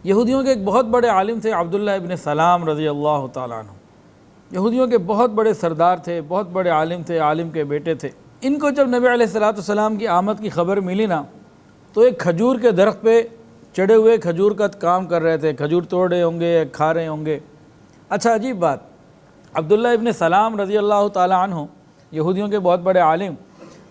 یہودیوں کے ایک بہت بڑے عالم تھے عبداللہ ابن سلام رضی اللہ تعالیٰ عنہ، یہودیوں کے بہت بڑے سردار تھے، بہت بڑے عالم تھے، عالم کے بیٹے تھے۔ ان کو جب نبی علیہ السلام کی آمد کی خبر ملی نا، تو ایک کھجور کے درخت پہ چڑھے ہوئے کھجور کا کام کر رہے تھے، کھجور توڑ رہے ہوں گے، کھا رہے ہوں گے۔ اچھا عجیب بات، عبداللہ ابن سلام رضی اللہ تعالیٰ عنہ، یہودیوں کے بہت بڑے عالم،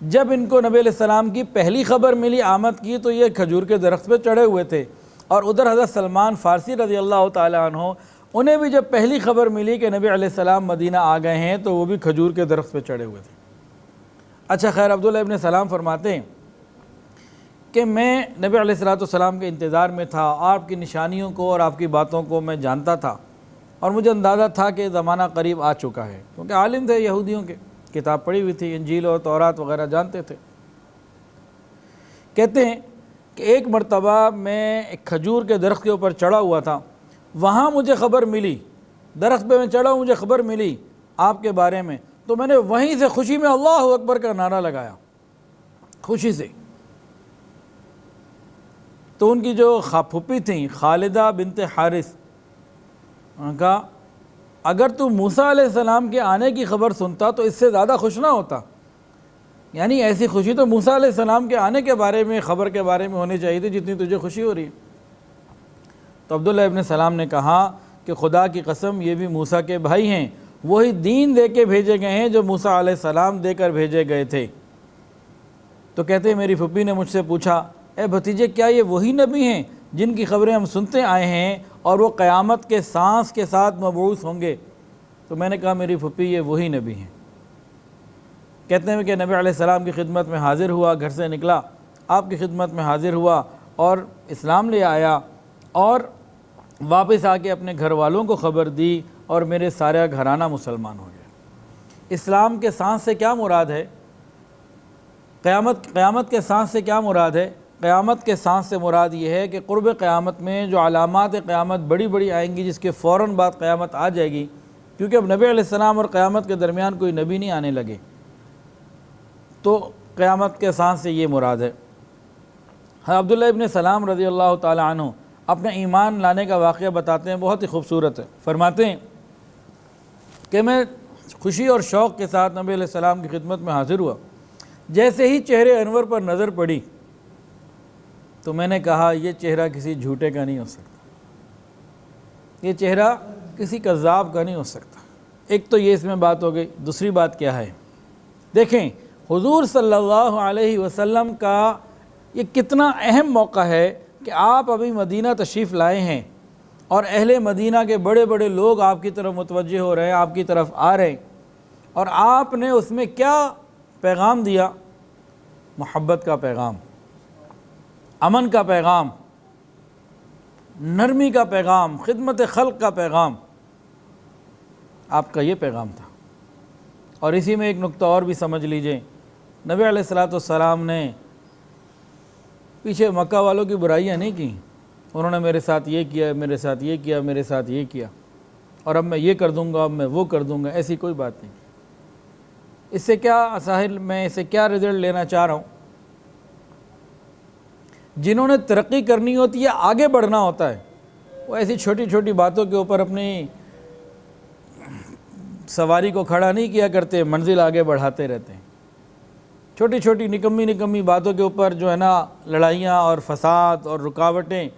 جب ان کو نبی علیہ السلام کی پہلی خبر ملی آمد کی تو یہ کھجور کے درخت پہ چڑھے ہوئے تھے، اور ادھر حضرت سلمان فارسی رضی اللہ تعالیٰ عنہ، انہیں بھی جب پہلی خبر ملی کہ نبی علیہ السلام مدینہ آ گئے ہیں تو وہ بھی کھجور کے درخت پہ چڑھے ہوئے تھے۔ اچھا خیر، عبداللہ ابن سلام فرماتے ہیں کہ میں نبی علیہ السلام کے انتظار میں تھا، آپ کی نشانیوں کو اور آپ کی باتوں کو میں جانتا تھا، اور مجھے اندازہ تھا کہ زمانہ قریب آ چکا ہے، کیونکہ عالم تھے یہودیوں کے، کتاب پڑھی ہوئی تھی، انجیل اور تورات وغیرہ جانتے تھے۔ کہتے ہیں کہ ایک مرتبہ میں ایک کھجور کے درخت کے اوپر چڑھا ہوا تھا، وہاں مجھے خبر ملی، درخت پہ میں چڑھا ہوں، مجھے خبر ملی آپ کے بارے میں، تو میں نے وہیں سے خوشی میں اللہ اکبر کا نعرہ لگایا، خوشی سے۔ تو ان کی جو پھوپھی تھیں خالدہ بنت حارث، انہوں نے کہا اگر تو موسیٰ علیہ السلام کے آنے کی خبر سنتا تو اس سے زیادہ خوش نہ ہوتا، یعنی ایسی خوشی تو موسیٰ علیہ السلام کے آنے کے بارے میں، خبر کے بارے میں ہونی چاہیے تھی جتنی تجھے خوشی ہو رہی ہے۔ تو عبداللہ ابن سلام نے کہا کہ خدا کی قسم یہ بھی موسیٰ کے بھائی ہیں، وہی دین دے کے بھیجے گئے ہیں جو موسیٰ علیہ السلام دے کر بھیجے گئے تھے۔ تو کہتے ہیں میری پھوپھی نے مجھ سے پوچھا، اے بھتیجے کیا یہ وہی نبی ہیں جن کی خبریں ہم سنتے آئے ہیں اور وہ قیامت کے سانس کے ساتھ مبعوث ہوں گے؟ تو میں نے کہا میری پھوپھی یہ وہی نبی ہیں۔ کہتے ہیں کہ نبی علیہ السلام کی خدمت میں حاضر ہوا، گھر سے نکلا، آپ کی خدمت میں حاضر ہوا اور اسلام لے آیا، اور واپس آ کے اپنے گھر والوں کو خبر دی، اور میرے سارا گھرانہ مسلمان ہو گیا۔ اسلام کے سانس سے کیا مراد ہے؟ قیامت کے سانس سے کیا مراد ہے؟ قیامت کے سانس سے مراد یہ ہے کہ قرب قیامت میں جو علامات قیامت بڑی بڑی آئیں گی، جس کے فوراً بعد قیامت آ جائے گی، کیونکہ اب نبی علیہ السلام اور قیامت کے درمیان کوئی نبی نہیں آنے لگے، تو قیامت کے سانس سے یہ مراد ہے۔ عبداللہ ابن سلام رضی اللہ تعالیٰ عنہ اپنے ایمان لانے کا واقعہ بتاتے ہیں، بہت ہی خوبصورت ہے۔ فرماتے ہیں کہ میں خوشی اور شوق کے ساتھ نبی علیہ السلام کی خدمت میں حاضر ہوا، جیسے ہی چہرے انور پر نظر پڑی تو میں نے کہا یہ چہرہ کسی جھوٹے کا نہیں ہو سکتا، یہ چہرہ کسی کذاب کا نہیں ہو سکتا۔ ایک تو یہ اس میں بات ہو گئی۔ دوسری بات کیا ہے؟ دیکھیں حضور صلی اللہ علیہ وسلم کا یہ کتنا اہم موقع ہے کہ آپ ابھی مدینہ تشریف لائے ہیں، اور اہل مدینہ کے بڑے بڑے لوگ آپ کی طرف متوجہ ہو رہے ہیں، آپ کی طرف آ رہے ہیں، اور آپ نے اس میں کیا پیغام دیا؟ محبت کا پیغام، امن کا پیغام، نرمی کا پیغام، خدمت خلق کا پیغام، آپ کا یہ پیغام تھا۔ اور اسی میں ایک نقطہ اور بھی سمجھ لیجئے، نبی علیہ السلام نے پیچھے مکہ والوں کی برائیاں نہیں کی، انہوں نے میرے ساتھ یہ کیا، میرے ساتھ یہ کیا، میرے ساتھ یہ کیا، اور اب میں یہ کر دوں گا، اب میں وہ کر دوں گا، ایسی کوئی بات نہیں۔ اس سے کیا ساحل، میں اسے کیا رزلٹ لینا چاہ رہا ہوں؟ جنہوں نے ترقی کرنی ہوتی ہے، آگے بڑھنا ہوتا ہے، وہ ایسی چھوٹی چھوٹی باتوں کے اوپر اپنی سواری کو کھڑا نہیں کیا کرتے، منزل آگے بڑھاتے رہتے ہیں۔ چھوٹی چھوٹی نکمی باتوں کے اوپر جو ہے نا لڑائیاں اور فساد اور رکاوٹیں،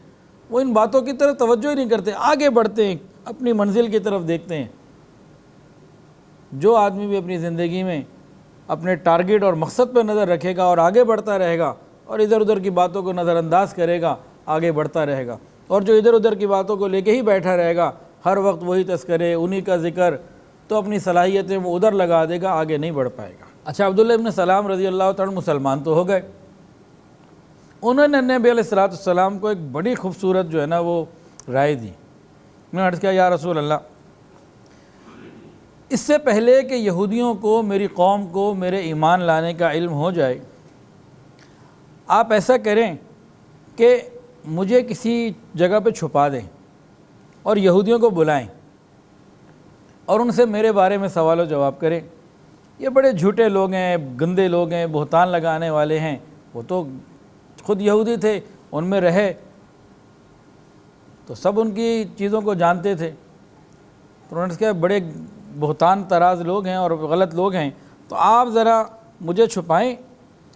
وہ ان باتوں کی طرف توجہ ہی نہیں کرتے، آگے بڑھتے ہیں، اپنی منزل کی طرف دیکھتے ہیں۔ جو آدمی بھی اپنی زندگی میں اپنے ٹارگٹ اور مقصد پہ نظر رکھے گا اور آگے بڑھتا رہے گا، اور ادھر ادھر کی باتوں کو نظر انداز کرے گا، آگے بڑھتا رہے گا۔ اور جو ادھر ادھر کی باتوں کو لے کے ہی بیٹھا رہے گا، ہر وقت وہی تذکرے، انہی کا ذکر، تو اپنی صلاحیتیں وہ ادھر لگا دے گا، آگے نہیں بڑھ پائے گا۔ اچھا عبداللہ ابن سلام رضی اللہ تعالیٰ مسلمان تو ہو گئے، انہوں نے نبی علیہ السلام کو ایک بڑی خوبصورت جو ہے نا وہ رائے دی۔ میں نے عرض کیا یا رسول اللہ، اس سے پہلے کہ یہودیوں کو، میری قوم کو میرے ایمان لانے کا علم ہو جائے، آپ ایسا کریں کہ مجھے کسی جگہ پہ چھپا دیں اور یہودیوں کو بلائیں اور ان سے میرے بارے میں سوال و جواب کریں۔ یہ بڑے جھوٹے لوگ ہیں، گندے لوگ ہیں، بہتان لگانے والے ہیں، وہ تو خود یہودی تھے، ان میں رہے، تو سب ان کی چیزوں کو جانتے تھے، تو انہوں نے کہا بڑے بہتان طراز لوگ ہیں اور غلط لوگ ہیں، تو آپ ذرا مجھے چھپائیں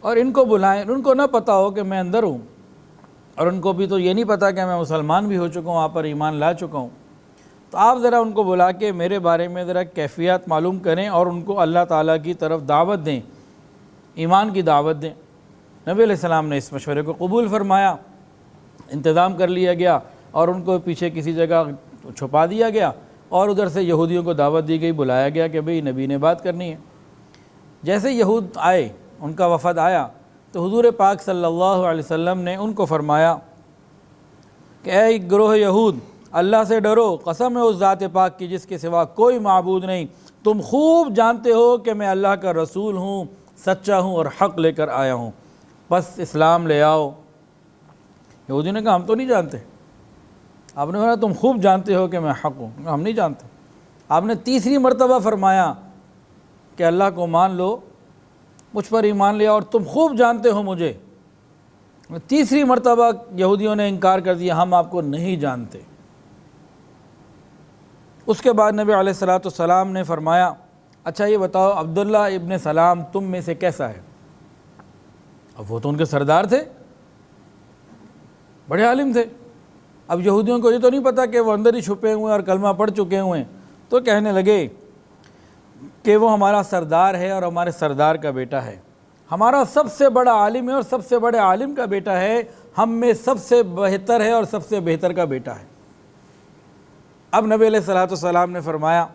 اور ان کو بلائیں، ان کو نہ پتہ ہو کہ میں اندر ہوں، اور ان کو بھی تو یہ نہیں پتہ کہ میں مسلمان بھی ہو چکا ہوں، آپ پر ایمان لا چکا ہوں، تو آپ ذرا ان کو بلا کے میرے بارے میں ذرا کیفیات معلوم کریں اور ان کو اللہ تعالیٰ کی طرف دعوت دیں، ایمان کی دعوت دیں۔ نبی علیہ السلام نے اس مشورے کو قبول فرمایا، انتظام کر لیا گیا اور ان کو پیچھے کسی جگہ چھپا دیا گیا، اور ادھر سے یہودیوں کو دعوت دی گئی، بلایا گیا کہ بھئی نبی نے بات کرنی ہے۔ جیسے یہود آئے، ان کا وفد آیا، تو حضور پاک صلی اللہ علیہ وسلم نے ان کو فرمایا کہ اے گروہ یہود، اللہ سے ڈرو، قسم ہے اس ذات پاک کی جس کے سوا کوئی معبود نہیں، تم خوب جانتے ہو کہ میں اللہ کا رسول ہوں، سچا ہوں اور حق لے کر آیا ہوں، بس اسلام لے آؤ۔ یہودی نے کہا ہم تو نہیں جانتے۔ آپ نے کہا تم خوب جانتے ہو کہ میں حق ہوں، ہم نہیں جانتے۔ آپ نے تیسری مرتبہ فرمایا کہ اللہ کو مان لو، مجھ پر ایمان لیا، اور تم خوب جانتے ہو مجھے۔ تیسری مرتبہ یہودیوں نے انکار کر دیا، ہم آپ کو نہیں جانتے۔ اس کے بعد نبی علیہ السلام نے فرمایا اچھا یہ بتاؤ عبداللہ ابن سلام تم میں سے کیسا ہے؟ اب وہ تو ان کے سردار تھے، بڑے عالم تھے۔ اب یہودیوں کو یہ تو نہیں پتہ کہ وہ اندر ہی چھپے ہوئے ہیں اور کلمہ پڑھ چکے ہوئے ہیں، تو کہنے لگے کہ وہ ہمارا سردار ہے اور ہمارے سردار کا بیٹا ہے، ہمارا سب سے بڑا عالم ہے اور سب سے بڑے عالم کا بیٹا ہے، ہم میں سب سے بہتر ہے اور سب سے بہتر کا بیٹا ہے۔ اب نبی علیہ السلام نے فرمایا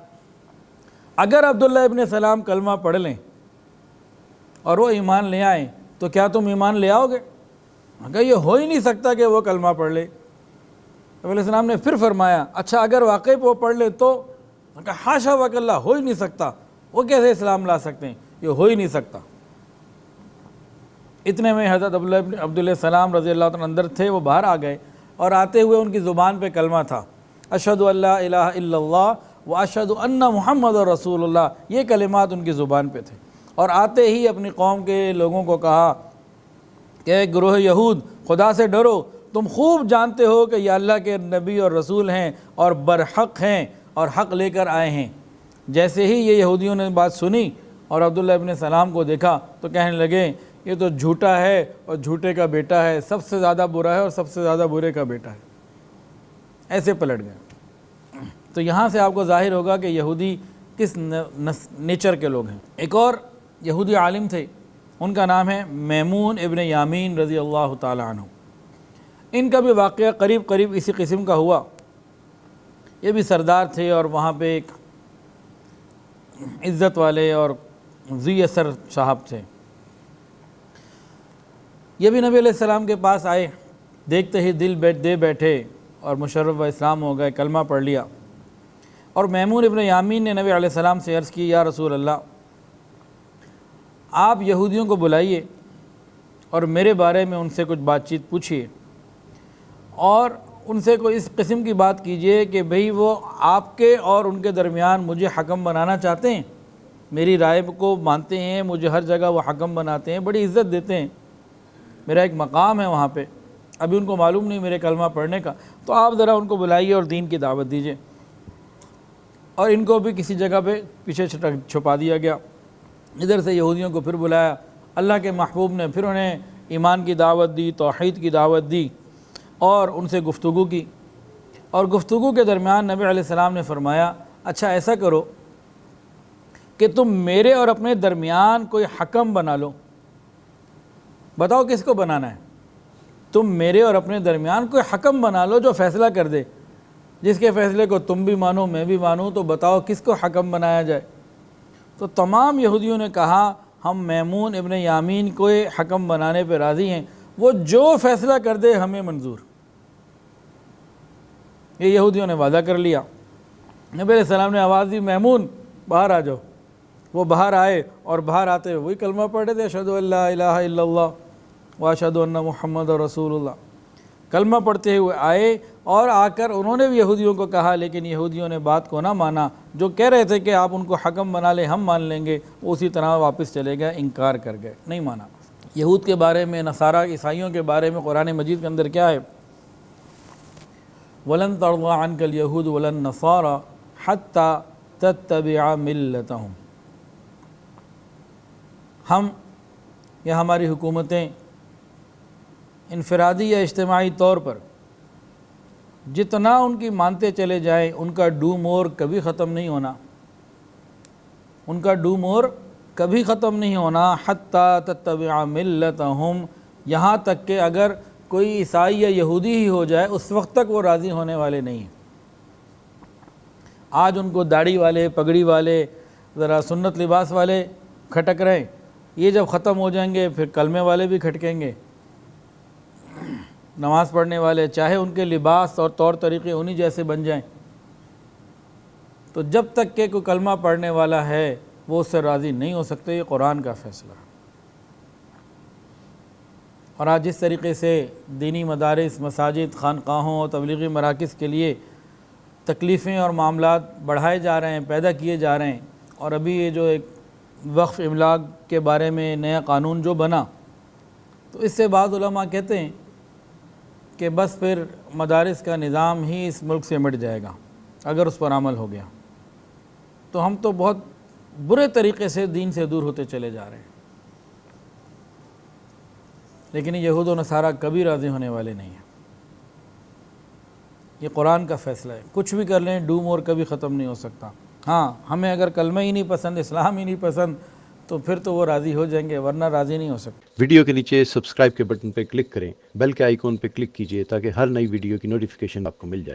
اگر عبداللہ ابن سلام کلمہ پڑھ لیں اور وہ ایمان لے آئیں تو کیا تم ایمان لے آؤ گے؟ کہا یہ ہو ہی نہیں سکتا کہ وہ کلمہ پڑھ لے۔ نبی علیہ السلام نے پھر فرمایا اچھا اگر واقعی وہ پڑھ لے تو؟ کہا حاشا وکلہ، ہو ہی نہیں سکتا، وہ کیسے اسلام لا سکتے ہیں، یہ ہو ہی نہیں سکتا۔ اتنے میں حضرت عبداللہ السلام رضی اللہ عنہ اندر تھے، وہ باہر آ گئے اور آتے ہوئے ان کی زبان پہ کلمہ تھا، اشہد ان لا الہ الا اللہ واشہد ان محمد رسول اللہ، یہ کلمات ان کی زبان پہ تھے، اور آتے ہی اپنی قوم کے لوگوں کو کہا کہ اے گروہ یہود، خدا سے ڈرو، تم خوب جانتے ہو کہ یہ اللہ کے نبی اور رسول ہیں اور برحق ہیں اور حق لے کر آئے ہیں۔ جیسے ہی یہ یہودیوں نے بات سنی اور عبداللہ ابن سلام کو دیکھا تو کہنے لگے یہ تو جھوٹا ہے اور جھوٹے کا بیٹا ہے، سب سے زیادہ برا ہے اور سب سے زیادہ برے کا بیٹا ہے، ایسے پلٹ گئے۔ تو یہاں سے آپ کو ظاہر ہوگا کہ یہودی کس نیچر کے لوگ ہیں۔ ایک اور یہودی عالم تھے، ان کا نام ہے میمون ابن یامین رضی اللہ تعالی عنہ۔ ان کا بھی واقعہ قریب اسی قسم کا ہوا، یہ بھی سردار تھے اور وہاں پہ ایک عزت والے اور ذی اثر صاحب تھے۔ یہ بھی نبی علیہ السلام کے پاس آئے، دیکھتے ہی دل دے بیٹھے اور مشرف و اسلام ہو گئے، کلمہ پڑھ لیا۔ اور میمون ابن یامین نے نبی علیہ السلام سے عرض کی یا رسول اللہ، آپ یہودیوں کو بلائیے اور میرے بارے میں ان سے کچھ بات چیت پوچھیے اور ان سے کوئی اس قسم کی بات کیجئے کہ بھئی وہ آپ کے اور ان کے درمیان مجھے حکم بنانا چاہتے ہیں، میری رائے کو مانتے ہیں، مجھے ہر جگہ وہ حکم بناتے ہیں، بڑی عزت دیتے ہیں، میرا ایک مقام ہے وہاں پہ، ابھی ان کو معلوم نہیں میرے کلمہ پڑھنے کا، تو آپ ذرا ان کو بلائیے اور دین کی دعوت دیجئے۔ اور ان کو بھی کسی جگہ پہ پیچھے چھپا دیا گیا۔ ادھر سے یہودیوں کو پھر بلایا، اللہ کے محبوب نے پھر انہیں ایمان کی دعوت دی، توحید کی دعوت دی اور ان سے گفتگو کی، اور گفتگو کے درمیان نبی علیہ السلام نے فرمایا اچھا ایسا کرو کہ تم میرے اور اپنے درمیان کوئی حکم بنا لو، بتاؤ کس کو بنانا ہے؟ تم میرے اور اپنے درمیان کوئی حکم بنا لو جو فیصلہ کر دے، جس کے فیصلے کو تم بھی مانو میں بھی مانوں، تو بتاؤ کس کو حکم بنایا جائے؟ تو تمام یہودیوں نے کہا ہم میمون ابن یامین کو حکم بنانے پہ راضی ہیں، وہ جو فیصلہ کر دے ہمیں منظور۔ یہ یہودیوں نے وعدہ کر لیا۔ نبی علیہ السلام نے آواز دی میمون باہر آ جاؤ۔ وہ باہر آئے اور باہر آتے ہوئے وہی کلمہ پڑھے تھے، اشہد ان لا الہ الا اللہ واشہد ان محمد رسول اللہ، کلمہ پڑھتے ہوئے آئے اور آ کر انہوں نے بھی یہودیوں کو کہا، لیکن یہودیوں نے بات کو نہ مانا، جو کہہ رہے تھے کہ آپ ان کو حکم بنا لیں ہم مان لیں گے، وہ اسی طرح واپس چلے گئے، انکار کر گئے، نہیں مانا۔ یہود کے بارے میں، نصارہ عیسائیوں کے بارے میں قرآن مجید کے اندر کیا ہے؟ ولن ترضى عنك اليهود ولا النصارى حتى تتبع ملتهم۔ ہم یا ہماری حکومتیں انفرادی یا اجتماعی طور پر جتنا ان کی مانتے چلے جائیں، ان کا ڈو مور کبھی ختم نہیں ہونا، ان کا ڈو مور کبھی ختم نہیں ہونا، حتیٰ تتبع ملتہم، یہاں تک کہ اگر کوئی عیسائی یا یہودی ہی ہو جائے اس وقت تک وہ راضی ہونے والے نہیں ہیں۔ آج ان کو داڑھی والے، پگڑی والے، ذرا سنت لباس والے کھٹک رہے ہیں، یہ جب ختم ہو جائیں گے پھر کلمے والے بھی کھٹکیں گے، نماز پڑھنے والے، چاہے ان کے لباس اور طور طریقے انہی جیسے بن جائیں، تو جب تک کہ کوئی کلمہ پڑھنے والا ہے وہ اس سے راضی نہیں ہو سکتے۔ یہ قرآن کا فیصلہ ہے۔ اور آج جس طریقے سے دینی مدارس، مساجد، خانقاہوں اور تبلیغی مراکز کے لیے تکلیفیں اور معاملات بڑھائے جا رہے ہیں، پیدا کیے جا رہے ہیں، اور ابھی یہ جو ایک وقف املاک کے بارے میں نیا قانون جو بنا، تو اس سے بعض علماء کہتے ہیں کہ بس پھر مدارس کا نظام ہی اس ملک سے مٹ جائے گا اگر اس پر عمل ہو گیا، تو ہم تو بہت برے طریقے سے دین سے دور ہوتے چلے جا رہے ہیں۔ لیکن یہ یہود و نصارہ کبھی راضی ہونے والے نہیں ہیں۔ یہ قرآن کا فیصلہ ہے، کچھ بھی کر لیں، ڈو مور کبھی ختم نہیں ہو سکتا۔ ہاں، ہمیں اگر کلمہ ہی نہیں پسند، اسلام ہی نہیں پسند، تو پھر تو وہ راضی ہو جائیں گے، ورنہ راضی نہیں ہو سکتے۔ ویڈیو کے نیچے سبسکرائب کے بٹن پہ کلک کریں، بیل کے آئیکن پہ کلک کیجئے تاکہ ہر نئی ویڈیو کی نوٹیفیکیشن آپ کو مل جائے۔